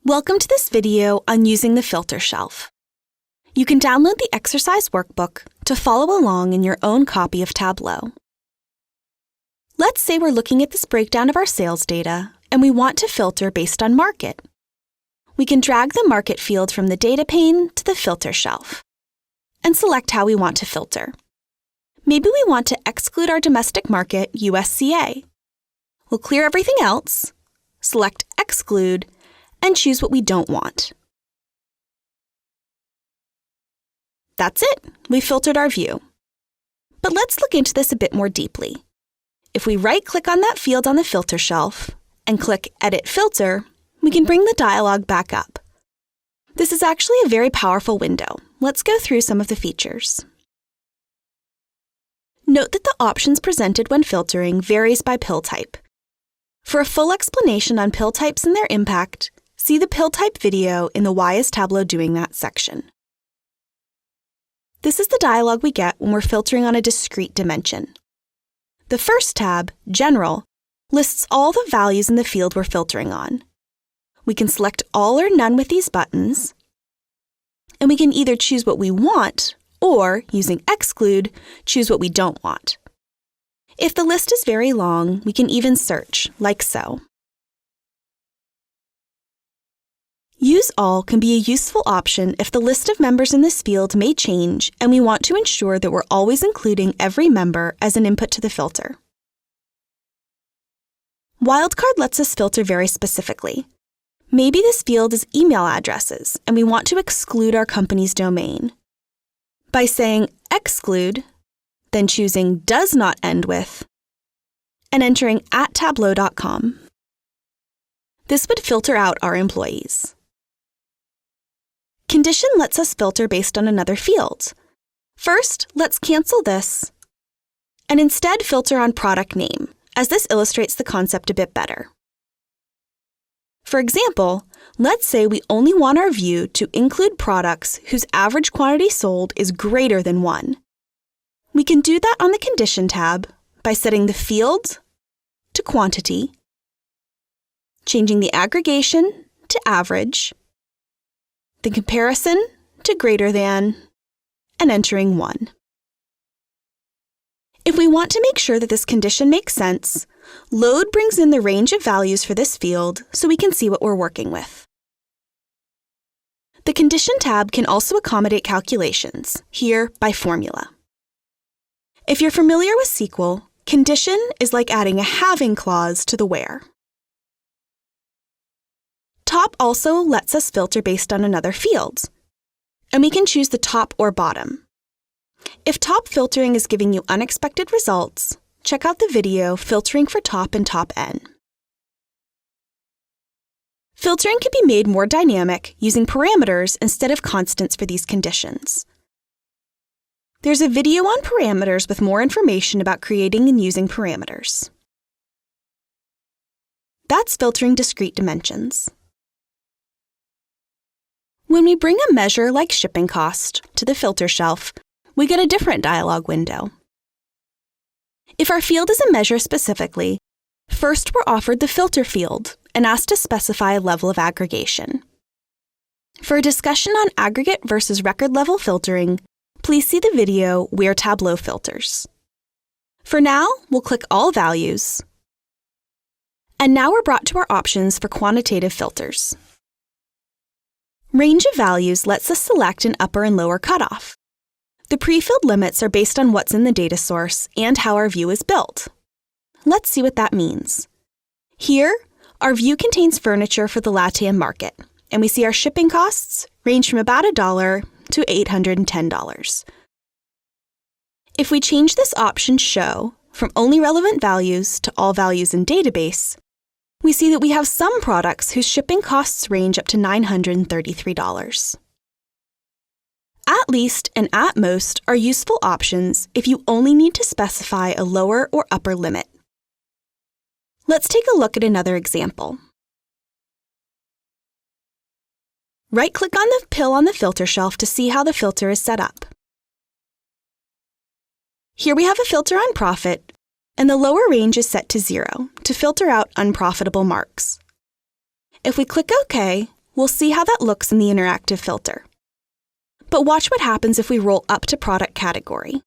Welcome to this video on using the filter shelf. You can download the exercise workbook to follow along in your own copy of Tableau. Let's say we're looking at this breakdown of our sales data and we want to filter based on market. We can drag the market field from the data pane to the filter shelf and select how we want to filter. Maybe we want to exclude our domestic market, USCA. We'll clear everything else, select Exclude, and choose what we don't want. That's it. We filtered our view. But let's look into this a bit more deeply. If we right-click on that field on the filter shelf and click Edit Filter, we can bring the dialog back up. This is actually a very powerful window. Let's go through some of the features. Note that the options presented when filtering varies by pill type. For a full explanation on pill types and their impact, see the pill type video in the Why is Tableau Doing That section. This is the dialog we get when we're filtering on a discrete dimension. The first tab, General, lists all the values in the field we're filtering on. We can select all or none with these buttons, and we can either choose what we want or, using Exclude, choose what we don't want. If the list is very long, we can even search, like so. Use All can be a useful option if the list of members in this field may change and we want to ensure that we're always including every member as an input to the filter. Wildcard lets us filter very specifically. Maybe this field is email addresses and we want to exclude our company's domain. By saying Exclude, then choosing Does Not End With, and entering @tableau.com. This would filter out our employees. Condition lets us filter based on another field. First, let's cancel this and instead filter on product name, as this illustrates the concept a bit better. For example, let's say we only want our view to include products whose average quantity sold is greater than 1. We can do that on the Condition tab by setting the field to Quantity, changing the aggregation to Average, the comparison to Greater Than, and entering 1. If we want to make sure that this condition makes sense, Load brings in the range of values for this field so we can see what we're working with. The Condition tab can also accommodate calculations, here by formula. If you're familiar with SQL, condition is like adding a halving clause to the where. Top also lets us filter based on another field, and we can choose the top or bottom. If top filtering is giving you unexpected results, check out the video Filtering for Top and Top N. Filtering can be made more dynamic using parameters instead of constants for these conditions. There's a video on parameters with more information about creating and using parameters. That's filtering discrete dimensions. When we bring a measure like shipping cost to the filter shelf, we get a different dialog window. If our field is a measure specifically, first we're offered the filter field and asked to specify a level of aggregation. For a discussion on aggregate versus record level filtering, please see the video Where Tableau Filters. For now, we'll click All Values. And now we're brought to our options for quantitative filters. Range of values lets us select an upper and lower cutoff. The pre-filled limits are based on what's in the data source and how our view is built. Let's see what that means. Here, our view contains furniture for the LATAM market, and we see our shipping costs range from about $1 to $810. If we change this option Show from only relevant values to all values in database, we see that we have some products whose shipping costs range up to $933. At least and at most are useful options if you only need to specify a lower or upper limit. Let's take a look at another example. Right-click on the pill on the filter shelf to see how the filter is set up. Here we have a filter on profit, and the lower range is set to 0 to filter out unprofitable marks. If we click OK, We'll see how that looks in the interactive filter. But watch what happens if we roll up to product category.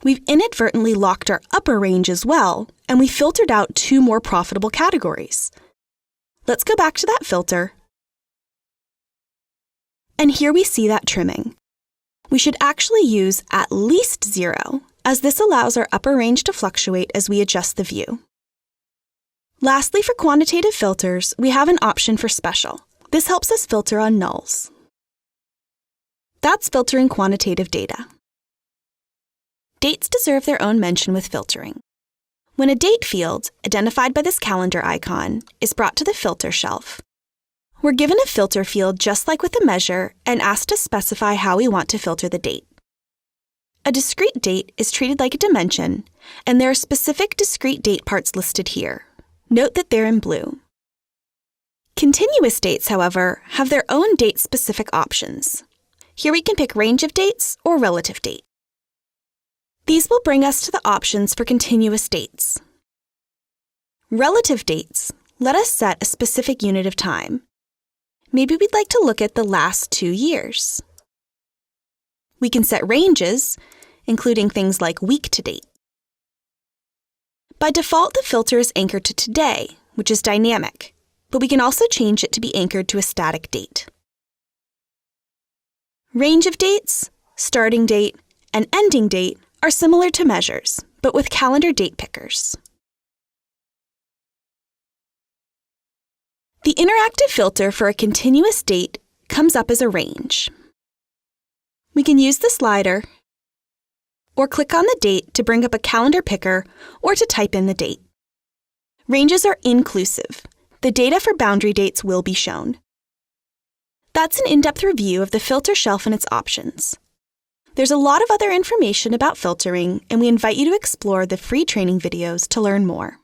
We've inadvertently locked our upper range as well, and we filtered out 2 more profitable categories. Let's go back to that filter. And here we see that trimming. We should actually use at least 0, as this allows our upper range to fluctuate as we adjust the view. Lastly, for quantitative filters, we have an option for special. This helps us filter on nulls. That's filtering quantitative data. Dates deserve their own mention with filtering. When a date field, identified by this calendar icon, is brought to the filter shelf, we're given a filter field just like with the measure and asked to specify how we want to filter the date. A discrete date is treated like a dimension, and there are specific discrete date parts listed here. Note that they're in blue. Continuous dates, however, have their own date-specific options. Here we can pick range of dates or relative date. These will bring us to the options for continuous dates. Relative dates let us set a specific unit of time. Maybe we'd like to look at the last 2 years. We can set ranges, including things like week to date. By default, the filter is anchored to today, which is dynamic, but we can also change it to be anchored to a static date. Range of dates, starting date, and ending date are similar to measures, but with calendar date pickers. The interactive filter for a continuous date comes up as a range. We can use the slider or click on the date to bring up a calendar picker or to type in the date. Ranges are inclusive. The data for boundary dates will be shown. That's an in-depth review of the filter shelf and its options. There's a lot of other information about filtering, and we invite you to explore the free training videos to learn more.